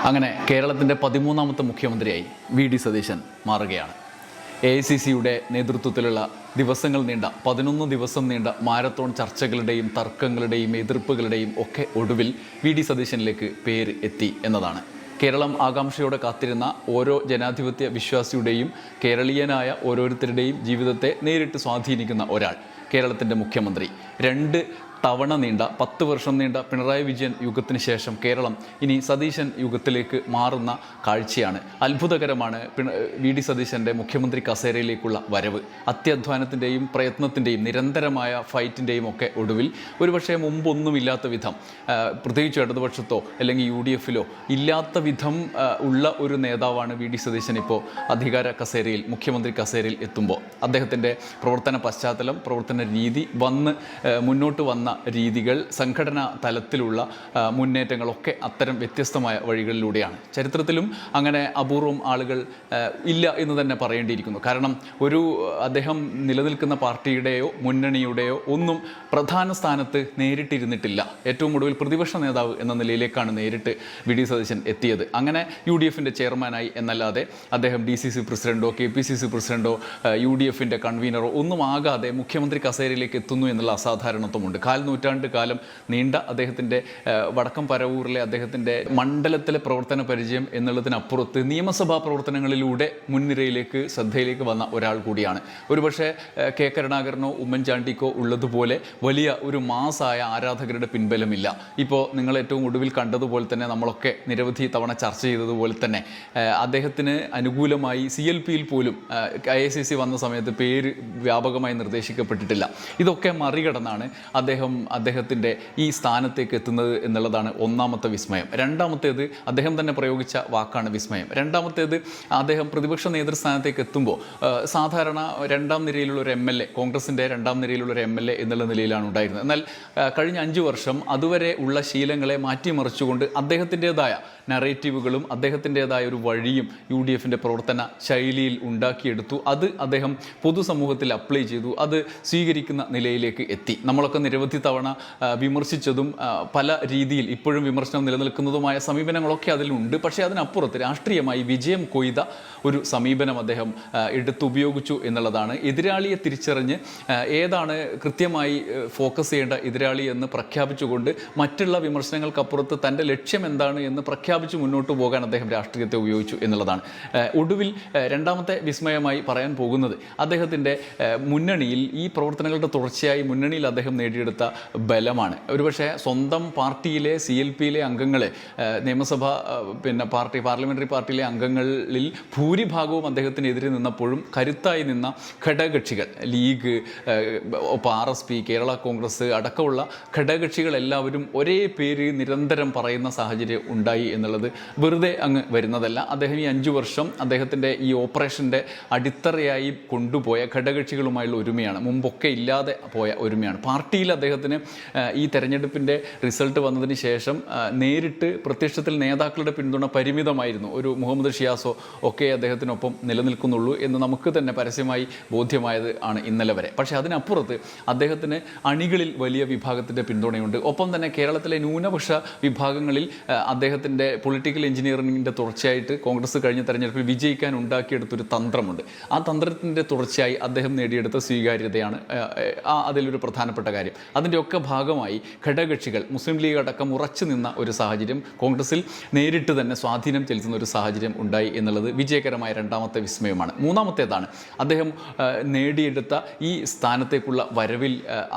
അങ്ങനെ കേരളത്തിൻ്റെ 13ാമത്തെ മുഖ്യമന്ത്രിയായി വി.ഡി. സതീശൻ മാറുകയാണ്. AICCയുടെ നേതൃത്വത്തിലുള്ള ദിവസങ്ങൾ നീണ്ട 11 ദിവസം നീണ്ട മാരത്തോൺ ചർച്ചകളുടെയും തർക്കങ്ങളുടെയും എതിർപ്പുകളുടെയും ഒക്കെ ഒടുവിൽ വി.ഡി. സതീശനിലേക്ക് പേര് എത്തി എന്നതാണ്. കേരളം ആകാംക്ഷയോടെ കാത്തിരുന്ന ഓരോ ജനാധിപത്യ വിശ്വാസിയുടെയും കേരളീയനായ ഓരോരുത്തരുടെയും ജീവിതത്തെ നേരിട്ട് സ്വാധീനിക്കുന്ന ഒരാൾ, കേരളത്തിൻ്റെ മുഖ്യമന്ത്രി. 2 തവണ നീണ്ട 10 വർഷം നീണ്ട പിണറായി വിജയൻ യുഗത്തിന് ശേഷം കേരളം ഇനി സതീശൻ യുഗത്തിലേക്ക് മാറുന്ന കാഴ്ചയാണ്. അത്ഭുതകരമാണ് വി.ഡി. സതീശൻ്റെ മുഖ്യമന്ത്രി കസേരയിലേക്കുള്ള വരവ്. അത്യധ്വാനത്തിൻ്റെയും പ്രയത്നത്തിൻ്റെയും നിരന്തരമായ ഫൈറ്റിൻ്റെയും ഒക്കെ ഒടുവിൽ ഒരുപക്ഷെ മുമ്പൊന്നുമില്ലാത്ത വിധം, പ്രത്യേകിച്ച് ഇടതുപക്ഷത്തോ അല്ലെങ്കിൽ UDF-ലോ ഇല്ലാത്ത വിധം ഉള്ള ഒരു നേതാവാണ് വി.ഡി. സതീശൻ ഇപ്പോൾ അധികാര കസേരയിൽ, മുഖ്യമന്ത്രി കസേരയിൽ എത്തുമ്പോൾ. അദ്ദേഹത്തിൻ്റെ പ്രവർത്തന പശ്ചാത്തലം, പ്രവർത്തന രീതി, മുന്നോട്ട് വന്ന രീതികൾ, സംഘടനാ തലത്തിലുള്ള മുന്നേറ്റങ്ങളൊക്കെ അത്തരം വ്യത്യസ്തമായ വഴികളിലൂടെയാണ്. ചരിത്രത്തിലും അങ്ങനെ അപൂർവം ആളുകൾ ഇല്ല എന്ന് തന്നെ പറയേണ്ടിയിരിക്കുന്നു. കാരണം അദ്ദേഹം നിലനിൽക്കുന്ന പാർട്ടിയുടെയോ മുന്നണിയുടെയോ ഒന്നും പ്രധാന സ്ഥാനത്ത് നേരിട്ടിരുന്നിട്ടില്ല. ഏറ്റവും ഒടുവിൽ പ്രതിപക്ഷ നേതാവ് എന്ന നിലയിലേക്കാണ് നേരിട്ട് വി.ഡി. സതീശൻ എത്തിയത്. അങ്ങനെ UDF-ൻ്റെ ചെയർമാനായി എന്നല്ലാതെ അദ്ദേഹം DCC പ്രസിഡന്റോ KPCC പ്രസിഡന്റോ UDF-ൻ്റെ കൺവീനറോ ഒന്നും ആകാതെ മുഖ്യമന്ത്രി കസേരയിലേക്ക് എത്തുന്നു എന്നുള്ള അസാധാരണത്വമുണ്ട്. 4 നൂറ്റാണ്ട് കാലം നീണ്ട അദ്ദേഹത്തിൻ്റെ വടക്കം പരവൂരിലെ അദ്ദേഹത്തിൻ്റെ മണ്ഡലത്തിലെ പ്രവർത്തന പരിചയം എന്നുള്ളതിനപ്പുറത്ത് നിയമസഭാ പ്രവർത്തനങ്ങളിലൂടെ മുൻനിരയിലേക്ക്, ശ്രദ്ധയിലേക്ക് വന്ന ഒരാൾ കൂടിയാണ്. ഒരുപക്ഷെ K. കരുണാകരനോ ഉമ്മൻചാണ്ടിക്കോ ഉള്ളതുപോലെ വലിയ ഒരു മാസായ ആരാധകരുടെ പിൻബലമില്ല. ഇപ്പോൾ നിങ്ങൾ ഏറ്റവും ഒടുവിൽ കണ്ടതുപോലെ തന്നെ, നമ്മളൊക്കെ നിരവധി തവണ ചർച്ച ചെയ്തതുപോലെ തന്നെ, അദ്ദേഹത്തിന് അനുകൂലമായി CLP-യിൽ പോലും ICC വന്ന സമയത്ത് പേര് വ്യാപകമായി നിർദ്ദേശിക്കപ്പെട്ടിട്ടില്ല. ഇതൊക്കെ മറികടന്നാണ് അദ്ദേഹത്തിൻ്റെ ഈ സ്ഥാനത്തേക്ക് എത്തുന്നത് എന്നുള്ളതാണ് ഒന്നാമത്തെ വിസ്മയം. രണ്ടാമത്തേത് അദ്ദേഹം തന്നെ പ്രയോഗിച്ച വാക്കാണ് വിസ്മയം. രണ്ടാമത്തേത് അദ്ദേഹം പ്രതിപക്ഷ നേതൃസ്ഥാനത്തേക്ക് എത്തുമ്പോൾ സാധാരണ 2ാം നിരയിലുള്ള ഒരു MLA, കോൺഗ്രസിൻ്റെ 2ാം നിരയിലുള്ള ഒരു MLA എന്നുള്ള നിലയിലാണ് ഉണ്ടായിരുന്നത്. എന്നാൽ കഴിഞ്ഞ 5 വർഷം അതുവരെ ഉള്ള ശീലങ്ങളെ മാറ്റിമറിച്ചുകൊണ്ട് അദ്ദേഹത്തിൻ്റെതായ നറേറ്റീവുകളും അദ്ദേഹത്തിൻ്റെതായ ഒരു വഴിയും UDF-ൻ്റെ പ്രവർത്തന ശൈലിയിൽ ഉണ്ടാക്കിയെടുത്തു. അത് അദ്ദേഹം പൊതുസമൂഹത്തിൽ അപ്ലൈ ചെയ്തു. അത് സ്വീകരിക്കുന്ന നിലയിലേക്ക് എത്തി. നമ്മളൊക്കെ നിരവധി തവണ വിമർശിച്ചതും പല രീതിയിൽ ഇപ്പോഴും വിമർശനം നിലനിൽക്കുന്നതുമായ സമീപനങ്ങളൊക്കെ അതിലുണ്ട്. പക്ഷേ അതിനപ്പുറത്ത് രാഷ്ട്രീയമായി വിജയം കൊയ്ത ഒരു സമീപനം അദ്ദേഹം എടുത്തുപയോഗിച്ചു എന്നുള്ളതാണ്. എതിരാളിയെ തിരിച്ചറിഞ്ഞ് ഏതാണ് കൃത്യമായി ഫോക്കസ് ചെയ്യേണ്ട എതിരാളി എന്ന് പ്രഖ്യാപിച്ചുകൊണ്ട് മറ്റുള്ള വിമർശനങ്ങൾക്കപ്പുറത്ത് തൻ്റെ ലക്ഷ്യം എന്താണ് എന്ന് പ്രഖ്യാപിച്ച് മുന്നോട്ട് പോകാൻ അദ്ദേഹം രാഷ്ട്രീയത്തെ ഉപയോഗിച്ചു എന്നുള്ളതാണ്. ഒടുവിൽ രണ്ടാമത്തെ വിസ്മയമായി പറയാൻ പോകുന്നത് അദ്ദേഹത്തിൻ്റെ മുന്നണിയിൽ, ഈ പ്രവർത്തനങ്ങളുടെ തുടർച്ചയായി മുന്നണിയിൽ അദ്ദേഹം നേടിയെടുത്ത ബലമാണ്. ഒരുപക്ഷെ സ്വന്തം പാർട്ടിയിലെ CLP-യിലെ അംഗങ്ങളെ, നിയമസഭ പാർലമെൻ്ററി പാർട്ടിയിലെ അംഗങ്ങളിൽ ഭൂരിഭാഗവും അദ്ദേഹത്തിനെതിരെ നിന്നപ്പോഴും കരുത്തായി നിന്ന ഘടകകക്ഷികൾ, ലീഗ്, RSP, കേരള കോൺഗ്രസ് അടക്കമുള്ള ഘടകകക്ഷികളെല്ലാവരും ഒരേ പേര് നിരന്തരം പറയുന്ന സാഹചര്യം ഉണ്ടായി എന്നുള്ളത് വെറുതെ അങ്ങ് വരുന്നതല്ല. അദ്ദേഹം ഈ 5 വർഷം അദ്ദേഹത്തിൻ്റെ ഈ ഓപ്പറേഷൻ്റെ അടിത്തറയായി കൊണ്ടുപോയ ഘടകകക്ഷികളുമായുള്ള ഒരുമയാണ്, മുമ്പൊക്കെ ഇല്ലാതെ പോയ ഒരുമയാണ്. പാർട്ടിയിൽ അദ്ദേഹത്തിന് ഈ തെരഞ്ഞെടുപ്പിൻ്റെ റിസൾട്ട് വന്നതിന് ശേഷം നേരിട്ട് പ്രത്യക്ഷത്തിൽ നേതാക്കളുടെ പിന്തുണ പരിമിതമായിരുന്നു. ഒരു മുഹമ്മദ് ഷിയാസോ ഒക്കെ അദ്ദേഹത്തിനൊപ്പം നിലനിൽക്കുന്നുള്ളൂ എന്ന് നമുക്ക് തന്നെ പരസ്യമായി ബോധ്യമായത് ആണ് ഇന്നലെ വരെ. പക്ഷേ അതിനപ്പുറത്ത് അദ്ദേഹത്തിന് അണികളിൽ വലിയ വിഭാഗത്തിൻ്റെ പിന്തുണയുണ്ട്. ഒപ്പം തന്നെ കേരളത്തിലെ ന്യൂനപക്ഷ വിഭാഗങ്ങളിൽ അദ്ദേഹത്തിൻ്റെ പൊളിറ്റിക്കൽ എഞ്ചിനീയറിംഗിൻ്റെ തുടർച്ചയായിട്ട് കോൺഗ്രസ് കഴിഞ്ഞ തെരഞ്ഞെടുപ്പിൽ വിജയിക്കാൻ ഉണ്ടാക്കിയെടുത്തൊരു തന്ത്രമുണ്ട്. ആ തന്ത്രത്തിൻ്റെ തുടർച്ചയായി അദ്ദേഹം നേടിയെടുത്ത സ്വീകാര്യതയാണ് അതിലൊരു പ്രധാനപ്പെട്ട കാര്യം. അതിൻ്റെയൊക്കെ ഭാഗമായി ഘടകകക്ഷികൾ, മുസ്ലിം ലീഗ് അടക്കം ഉറച്ചു നിന്ന ഒരു സാഹചര്യം, കോൺഗ്രസിൽ നേരിട്ട് തന്നെ സ്വാധീനം ചെലുത്തുന്ന ഒരു സാഹചര്യം ഉണ്ടായി എന്നുള്ളത് വിജയകരമായ രണ്ടാമത്തെ വിസ്മയമാണ്. മൂന്നാമത്തേതാണ് അദ്ദേഹം നേടിയെടുത്ത ഈ സ്ഥാനത്തേക്കുള്ള വരവിൽ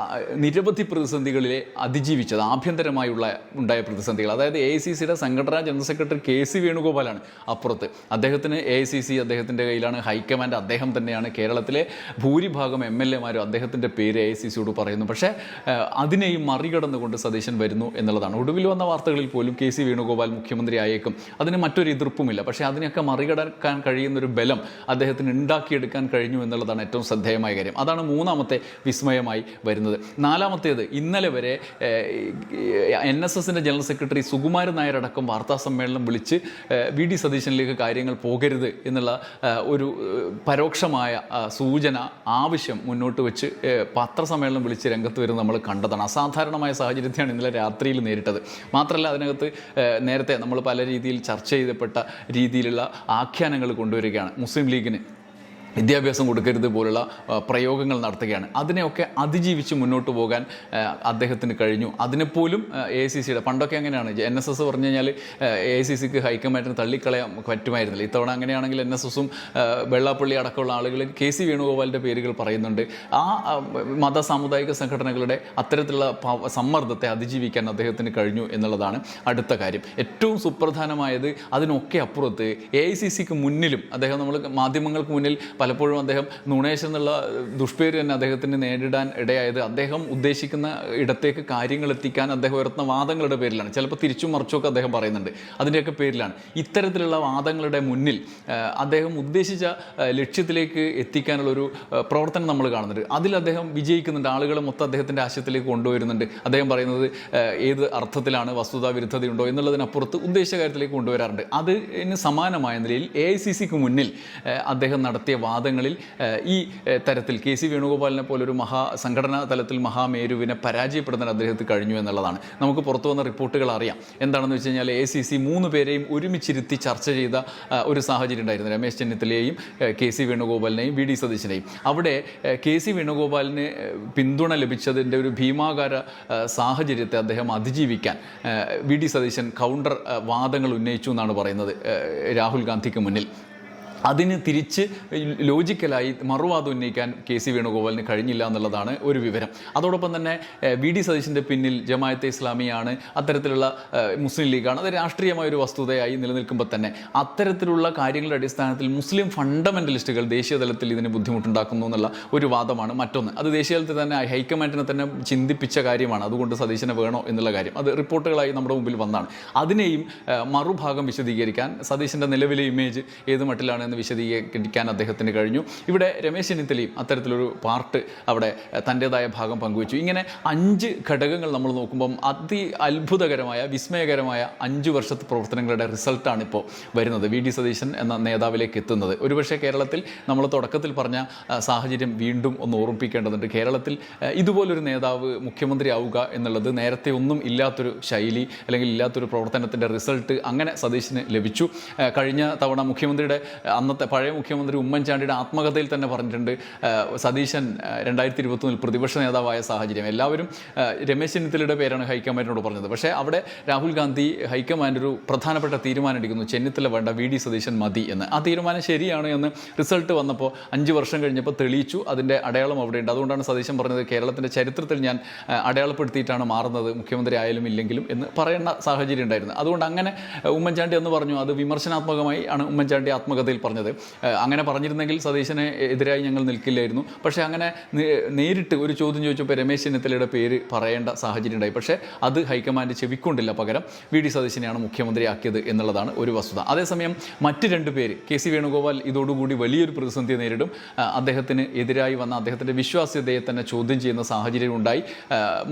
നിരവധി പ്രതിസന്ധികളിലെ അതിജീവിച്ചത്, ആഭ്യന്തരമായുള്ള ഉണ്ടായ പ്രതിസന്ധികൾ. അതായത് AICCയുടെ സംഘടനാ ജനറൽ സെക്രട്ടറി KC വേണുഗോപാലാണ് അപ്പുറത്ത്. അദ്ദേഹത്തിന് AICC അദ്ദേഹത്തിൻ്റെ കയ്യിലാണ്, ഹൈക്കമാൻഡ് അദ്ദേഹം തന്നെയാണ്. കേരളത്തിലെ ഭൂരിഭാഗം MLA-മാരും അദ്ദേഹത്തിൻ്റെ പേര് AICCയോട് പറയുന്നു. പക്ഷേ അതിനെയും മറികടന്നുകൊണ്ട് സതീശൻ വരുന്നു എന്നുള്ളതാണ്. ഒടുവിൽ വന്ന വാർത്തകളിൽ പോലും KC വേണുഗോപാൽ മുഖ്യമന്ത്രി ആയേക്കും, അതിന് മറ്റൊരു എതിർപ്പുമില്ല. പക്ഷേ അതിനെയൊക്കെ മറികടക്കാൻ കഴിയുന്നൊരു ബലം അദ്ദേഹത്തിന് ഉണ്ടാക്കിയെടുക്കാൻ കഴിഞ്ഞു എന്നുള്ളതാണ് ഏറ്റവും ശ്രദ്ധേയമായ കാര്യം. അതാണ് മൂന്നാമത്തെ വിസ്മയമായി വരുന്നത്. നാലാമത്തേത്, ഇന്നലെ വരെ NSS-ൻ്റെ ജനറൽ സെക്രട്ടറി സുകുമാരൻ നായർ അടക്കം വാർത്താ വാർത്താസമ്മേളനം വിളിച്ച് വി.ഡി. സതീശനിലേക്ക് കാര്യങ്ങൾ പോകരുത് എന്നുള്ള ഒരു പരോക്ഷമായ സൂചന ആവശ്യം മുന്നോട്ട് വെച്ച് പത്രസമ്മേളനം വിളിച്ച് രംഗത്ത് വരുന്നത് നമ്മൾ കണ്ടതാണ്. അസാധാരണമായ സാഹചര്യത്തെയാണ് ഇന്നലെ രാത്രിയിൽ നേരിട്ടത്. മാത്രമല്ല അതിനകത്ത് നേരത്തെ നമ്മൾ പല രീതിയിൽ ചർച്ച ചെയ്യപ്പെട്ട രീതിയിലുള്ള ആഖ്യാനങ്ങൾ കൊണ്ടുവരികയാണ്. മുസ്ലിം ലീഗിന് വിദ്യാഭ്യാസം കൊടുക്കരുത് പോലുള്ള പ്രയോഗങ്ങൾ നടത്തുകയാണ്. അതിനെയൊക്കെ അതിജീവിച്ച് മുന്നോട്ട് പോകാൻ അദ്ദേഹത്തിന് കഴിഞ്ഞു. അതിനെപ്പോലും AICCയുടെ പണ്ടൊക്കെ അങ്ങനെയാണ്, NSS പറഞ്ഞു കഴിഞ്ഞാൽ AICCക്ക് ഹൈക്കമാൻഡിന് തള്ളിക്കളയാൻ പറ്റുമായിരുന്നില്ല. ഇത്തവണ അങ്ങനെയാണെങ്കിൽ NSSഉം വെള്ളാപ്പള്ളി അടക്കമുള്ള ആളുകൾ KC വേണുഗോപാലിൻ്റെ പേരുകൾ പറയുന്നുണ്ട്. ആ മത സാമുദായിക സംഘടനകളുടെ അത്തരത്തിലുള്ള സമ്മർദ്ദത്തെ അതിജീവിക്കാൻ അദ്ദേഹത്തിന് കഴിഞ്ഞു എന്നുള്ളതാണ് അടുത്ത കാര്യം. ഏറ്റവും സുപ്രധാനമായത് അതിനൊക്കെ അപ്പുറത്ത് AICCക്ക് മുന്നിലും അദ്ദേഹം, നമ്മൾ മാധ്യമങ്ങൾക്ക് മുന്നിൽ പലപ്പോഴും അദ്ദേഹം നുണേശ് എന്നുള്ള ദുഷ്പേര് തന്നെ അദ്ദേഹത്തിന് നേരിടാൻ ഇടയായത് അദ്ദേഹം ഉദ്ദേശിക്കുന്ന ഇടത്തേക്ക് കാര്യങ്ങൾ എത്തിക്കാൻ അദ്ദേഹം ഉയർത്തുന്ന വാദങ്ങളുടെ പേരിലാണ്. ചിലപ്പോൾ തിരിച്ചും മറിച്ചുമൊക്കെ അദ്ദേഹം പറയുന്നുണ്ട്. അതിൻ്റെയൊക്കെ പേരിലാണ് ഇത്തരത്തിലുള്ള വാദങ്ങളുടെ മുന്നിൽ അദ്ദേഹം ഉദ്ദേശിച്ച ലക്ഷ്യത്തിലേക്ക് എത്തിക്കാനുള്ളൊരു പ്രവർത്തനം നമ്മൾ കാണുന്നുണ്ട്. അതിൽ അദ്ദേഹം വിജയിക്കുന്നുണ്ട്. ആളുകളെ മൊത്തം അദ്ദേഹത്തിൻ്റെ ആശയത്തിലേക്ക് കൊണ്ടുവരുന്നുണ്ട്. അദ്ദേഹം പറയുന്നത് ഏത് അർത്ഥത്തിലാണ്, വസ്തുതാ വിരുദ്ധതയുണ്ടോ എന്നുള്ളതിനപ്പുറത്ത് ഉദ്ദേശ കാര്യത്തിലേക്ക് കൊണ്ടുവരാറുണ്ട്. അതിന് സമാനമായ നിലയിൽ AICCക്ക് മുന്നിൽ അദ്ദേഹം നടത്തിയ വാദങ്ങളിൽ ഈ തരത്തിൽ KC വേണുഗോപാലിനെ പോലൊരു സംഘടനാ തലത്തിൽ മഹാമേരുവിനെ പരാജയപ്പെടുത്താൻ അദ്ദേഹത്തിന് കഴിഞ്ഞു എന്നുള്ളതാണ്. നമുക്ക് പുറത്തു വന്ന റിപ്പോർട്ടുകൾ അറിയാം. എന്താണെന്ന് വെച്ച് കഴിഞ്ഞാൽ AICC 3 പേരെയും ഒരുമിച്ചിരുത്തി ചർച്ച ചെയ്ത ഒരു സാഹചര്യം ഉണ്ടായിരുന്നു. Ramesh ചെന്നിത്തലയെയും KC വേണുഗോപാലിനെയും V.D. സതീശനെയും. അവിടെ KC വേണുഗോപാലിന് പിന്തുണ ലഭിച്ചതിൻ്റെ ഒരു ഭീമാകാര സാഹചര്യത്തെ അദ്ദേഹം അതിജീവിക്കാൻ V.D. സതീശൻ കൗണ്ടർ വാദങ്ങൾ ഉന്നയിച്ചു എന്നാണ് പറയുന്നത് രാഹുൽ ഗാന്ധിക്ക് മുന്നിൽ. അതിന് തിരിച്ച് ലോജിക്കലായി മറുവാദം ഉന്നയിക്കാൻ KC വേണുഗോപാലിന് കഴിഞ്ഞില്ല എന്നുള്ളതാണ് ഒരു വിവരം. അതോടൊപ്പം തന്നെ V.D. സതീശൻ്റെ പിന്നിൽ ജമാഅത്തെ ഇസ്ലാമിയാണ്, അത്തരത്തിലുള്ള മുസ്ലിം ലീഗാണ്. അത് രാഷ്ട്രീയമായ ഒരു വസ്തുതയായി നിലനിൽക്കുമ്പോൾ തന്നെ അത്തരത്തിലുള്ള കാര്യങ്ങളുടെ അടിസ്ഥാനത്തിൽ മുസ്ലിം ഫണ്ടമെൻ്റലിസ്റ്റുകൾ ദേശീയ തലത്തിൽ ഇതിന് ബുദ്ധിമുട്ടുണ്ടാക്കുന്നു എന്നുള്ള ഒരു വാദമാണ് മറ്റൊന്ന്. അത് ദേശീയ തലത്തിൽ തന്നെ ഹൈക്കമാൻഡിനെ തന്നെ ചിന്തിപ്പിച്ച കാര്യമാണ്. അതുകൊണ്ട് സതീശനെ വേണോ എന്നുള്ള കാര്യം അത് റിപ്പോർട്ടുകളായി നമ്മുടെ മുമ്പിൽ വന്നതാണ്. അതിനെയും മറുഭാഗം വിശദീകരിക്കാൻ സതീശൻ്റെ നിലവിലെ ഇമേജ് ഏത് മട്ടിലാണ് എന്ന് വിശദീകരിക്കാൻ അദ്ദേഹത്തിന് കഴിഞ്ഞു. ഇവിടെ രമേശ് ചെന്നിത്തലയും അത്തരത്തിലൊരു പാർട്ട് അവിടെ തൻ്റേതായ ഭാഗം പങ്കുവച്ചു. ഇങ്ങനെ 5 ഘടകങ്ങൾ നമ്മൾ നോക്കുമ്പം അത്ഭുതകരമായ വിസ്മയകരമായ 5 വർഷത്തെ പ്രവർത്തനങ്ങളുടെ റിസൾട്ടാണ് ഇപ്പോൾ വരുന്നത്. V.D. സതീശൻ എന്ന നേതാവിലേക്ക് എത്തുന്നത്. ഒരുപക്ഷെ കേരളത്തിൽ നമ്മൾ തുടക്കത്തിൽ പറഞ്ഞ സാഹചര്യം വീണ്ടും ഒന്ന് ഓർമ്മിപ്പിക്കേണ്ടതുണ്ട്. കേരളത്തിൽ ഇതുപോലൊരു നേതാവ് മുഖ്യമന്ത്രി ആവുക എന്നുള്ളത് നേരത്തെ ഒന്നും ഇല്ലാത്തൊരു ശൈലി അല്ലെങ്കിൽ ഇല്ലാത്തൊരു പ്രവർത്തനത്തിൻ്റെ റിസൾട്ട് അങ്ങനെ സതീശന് ലഭിച്ചു. കഴിഞ്ഞ തവണ മുഖ്യമന്ത്രിയുടെ അന്നത്തെ പഴയ മുഖ്യമന്ത്രി ഉമ്മൻചാണ്ടിയുടെ ആത്മകഥയിൽ തന്നെ പറഞ്ഞിട്ടുണ്ട്, സതീശൻ 2021 പ്രതിപക്ഷ നേതാവായ സാഹചര്യം എല്ലാവരും രമേശ് ചെന്നിത്തലയുടെ പേരാണ് ഹൈക്കമാൻഡിനോട് പറഞ്ഞത്. പക്ഷേ അവിടെ രാഹുൽ ഗാന്ധി ഹൈക്കമാൻഡ് ഒരു പ്രധാനപ്പെട്ട തീരുമാനം എടുക്കുന്നു, ചെന്നിത്തല വേണ്ട, V.D. സതീശൻ മതി എന്ന്. ആ തീരുമാനം ശരിയാണ് എന്ന് റിസൾട്ട് വന്നപ്പോൾ 5 വർഷം കഴിഞ്ഞപ്പോൾ തെളിയിച്ചു. അതിൻ്റെ അടയാളം അവിടെയുണ്ട്. അതുകൊണ്ടാണ് സതീശൻ പറഞ്ഞത് കേരളത്തിൻ്റെ ചരിത്രത്തിൽ ഞാൻ അടയാളപ്പെടുത്തിയിട്ടാണ് മാറുന്നത്, മുഖ്യമന്ത്രി ആയാലും ഇല്ലെങ്കിലും എന്ന് പറയുന്ന സാഹചര്യം ഉണ്ടായിരുന്നു. അതുകൊണ്ട് അങ്ങനെ ഉമ്മൻചാണ്ടി എന്ന് പറഞ്ഞു, അത് വിമർശനാത്മകമായി ആണ് ഉമ്മൻചാണ്ടി ആത്മകഥയിൽ പറഞ്ഞത്. അങ്ങനെ പറഞ്ഞിരുന്നെങ്കിൽ സതീശനെ എതിരായി ഞങ്ങൾ നിൽക്കില്ലായിരുന്നു. പക്ഷേ അങ്ങനെ നേരിട്ട് ഒരു ചോദ്യം ചോദിച്ചപ്പോൾ രമേശ് ചെന്നിത്തലയുടെ പേര് പറയേണ്ട സാഹചര്യം ഉണ്ടായി. പക്ഷേ അത് ഹൈക്കമാൻഡ് ചെവിക്കൊണ്ടില്ല. പകരം V.D. സതീശനെയാണ് മുഖ്യമന്ത്രിയാക്കിയത് എന്നുള്ളതാണ് ഒരു വസ്തുത. അതേസമയം മറ്റ് 2 പേര്, KC വേണുഗോപാൽ ഇതോടുകൂടി വലിയൊരു പ്രതിസന്ധി നേരിടും. അദ്ദേഹത്തിന് എതിരായി വന്ന അദ്ദേഹത്തിൻ്റെ വിശ്വാസ്യതയെ തന്നെ ചോദ്യം ചെയ്യുന്ന സാഹചര്യം ഉണ്ടായി.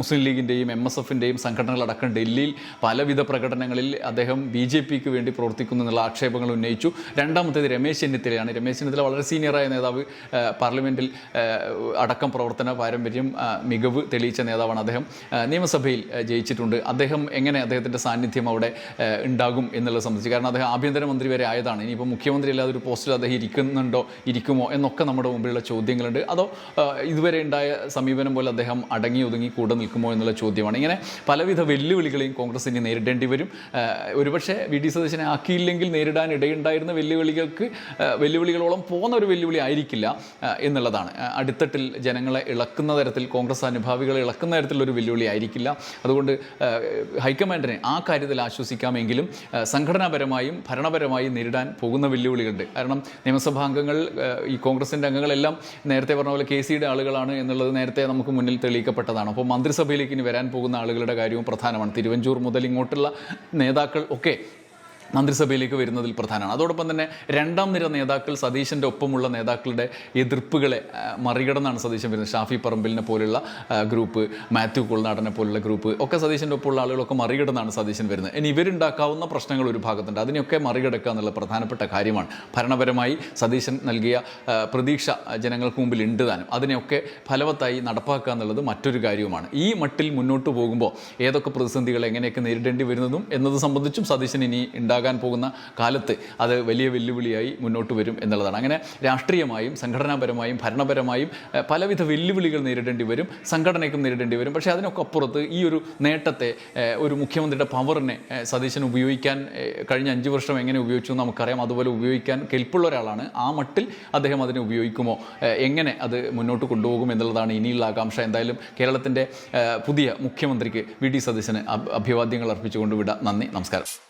മുസ്ലിം ലീഗിൻ്റെയും MSFൻ്റെയും സംഘടനകളടക്കം ഡൽഹിയിൽ പലവിധ പ്രകടനങ്ങളിൽ അദ്ദേഹം BJPക്ക് വേണ്ടി പ്രവർത്തിക്കുന്നു എന്നുള്ള ആക്ഷേപങ്ങൾ ഉന്നയിച്ചു. രണ്ടാമത്തേത് രമേശ് ചെന്നിത്തലയാണ്. രമേശ് ചെന്നിത്തല വളരെ സീനിയറായ നേതാവ്, പാർലമെൻറ്റിൽ അടക്കം പ്രവർത്തന പാരമ്പര്യം മികവ് തെളിയിച്ച നേതാവാണ്. അദ്ദേഹം നിയമസഭയിൽ ജയിച്ചിട്ടുണ്ട്. അദ്ദേഹം എങ്ങനെ അദ്ദേഹത്തിൻ്റെ സാന്നിധ്യം അവിടെ ഉണ്ടാകും എന്നുള്ളത് സംബന്ധിച്ച്, കാരണം അദ്ദേഹം ആഭ്യന്തരമന്ത്രി വരെ ആയതാണ്. ഇനിയിപ്പോൾ മുഖ്യമന്ത്രി അല്ലാതെ ഒരു പോസ്റ്റിൽ അദ്ദേഹം ഇരിക്കുമോ എന്നൊക്കെ നമ്മുടെ മുമ്പിലുള്ള ചോദ്യങ്ങളുണ്ട്. അതോ ഇതുവരെ ഉണ്ടായ സമീപനം പോലെ അദ്ദേഹം അടങ്ങി ഒതുങ്ങി കൂടെ നിൽക്കുമോ എന്നുള്ള ചോദ്യമാണ്. ഇങ്ങനെ പലവിധ വെല്ലുവിളികളെയും കോൺഗ്രസ് ഇനി നേരിടേണ്ടി വരും. ഒരുപക്ഷെ V.D. സതീശനെ ആക്കിയില്ലെങ്കിൽ നേരിടാൻ ഇടയുണ്ടായിരുന്ന വെല്ലുവിളികളോളം പോകുന്ന ഒരു വെല്ലുവിളി ആയിരിക്കില്ല എന്നുള്ളതാണ്. അടിത്തട്ടിൽ ജനങ്ങളെ ഇളക്കുന്ന തരത്തിൽ, കോൺഗ്രസ് അനുഭാവികളെ ഇളക്കുന്ന തരത്തിലൊരു വെല്ലുവിളി ആയിരിക്കില്ല. അതുകൊണ്ട് ഹൈക്കമാൻഡിനെ ആ കാര്യത്തിൽ ആശ്വസിക്കാമെങ്കിലും സംഘടനാപരമായും ഭരണപരമായും നേരിടാൻ പോകുന്ന വെല്ലുവിളികളുണ്ട്. കാരണം നിയമസഭാ അംഗങ്ങൾ, ഈ കോൺഗ്രസിൻ്റെ അംഗങ്ങളെല്ലാം നേരത്തെ പറഞ്ഞ പോലെ KCയുടെ ആളുകളാണ് എന്നുള്ളത് നേരത്തെ നമുക്ക് മുന്നിൽ തെളിയിക്കപ്പെട്ടതാണ്. അപ്പോൾ മന്ത്രിസഭയിലേക്ക് ഇനി വരാൻ പോകുന്ന ആളുകളുടെ കാര്യവും പ്രധാനമാണ്. തിരുവഞ്ചൂർ മുതൽ ഇങ്ങോട്ടുള്ള നേതാക്കൾ ഒക്കെ മന്ത്രിസഭയിലേക്ക് വരുന്നതിൽ പ്രധാനമാണ്. അതോടൊപ്പം തന്നെ രണ്ടാം നിര നേതാക്കൾ സതീശൻ്റെ ഒപ്പമുള്ള നേതാക്കളുടെ എതിർപ്പുകളെ മറികടന്നാണ് സതീശൻ വരുന്നത്. ഷാഫി പറമ്പിലിനെ പോലുള്ള ഗ്രൂപ്പ്, മാത്യു കുളനാടനെ പോലുള്ള ഗ്രൂപ്പ് ഒക്കെ സതീശൻ്റെ ഒപ്പമുള്ള ആളുകളൊക്കെ മറികടന്നാണ് സതീശൻ വരുന്നത്. ഇനി ഇവരുണ്ടാക്കാവുന്ന പ്രശ്നങ്ങൾ ഒരു ഭാഗത്തുണ്ട്, അതിനെയൊക്കെ മറികടക്കുക എന്നുള്ള പ്രധാനപ്പെട്ട കാര്യമാണ്. ഭരണപരമായി സതീശൻ നൽകിയ പ്രതീക്ഷ ജനങ്ങൾക്ക് മുമ്പിൽ ഉണ്ട് താനും, അതിനെയൊക്കെ ഫലവത്തായി നടപ്പാക്കുക എന്നുള്ളത് മറ്റൊരു കാര്യവുമാണ്. ഈ മട്ടിൽ മുന്നോട്ട് പോകുമ്പോൾ ഏതൊക്കെ പ്രതിസന്ധികൾ എങ്ങനെയൊക്കെ നേരിടേണ്ടി വരുന്നതും എന്നത് സംബന്ധിച്ചും സതീശൻ ഇനി ഉണ്ടാകാൻ പോകുന്ന കാലത്ത് അത് വലിയ വെല്ലുവിളിയായി മുന്നോട്ട് വരും എന്നുള്ളതാണ്. അങ്ങനെ രാഷ്ട്രീയമായും സംഘടനാപരമായും ഭരണപരമായും പലവിധ വെല്ലുവിളികൾ നേരിടേണ്ടി വരും, സംഘടനയ്ക്കും നേരിടേണ്ടി വരും. പക്ഷേ അതിനൊക്കെ അപ്പുറത്ത് ഈ ഒരു നേട്ടത്തെ, ഒരു മുഖ്യമന്ത്രിയുടെ പവറിനെ സതീശൻ ഉപയോഗിക്കാൻ കഴിഞ്ഞ 5 വർഷം എങ്ങനെ ഉപയോഗിച്ചു എന്ന് നമുക്കറിയാം. അതുപോലെ ഉപയോഗിക്കാൻ കെൽപ്പുള്ള ഒരാളാണ്. ആ മട്ടിൽ അദ്ദേഹം അതിനെ ഉപയോഗിക്കുമോ, എങ്ങനെ അത് മുന്നോട്ട് കൊണ്ടുപോകും എന്നുള്ളതാണ് ഇനിയുള്ള ആകാംക്ഷ. എന്തായാലും കേരളത്തിൻ്റെ പുതിയ മുഖ്യമന്ത്രിക്ക് വി ഡി സതീശന് അഭിവാദ്യങ്ങൾ അർപ്പിച്ചുകൊണ്ട് വിടാം. നന്ദി, നമസ്കാരം.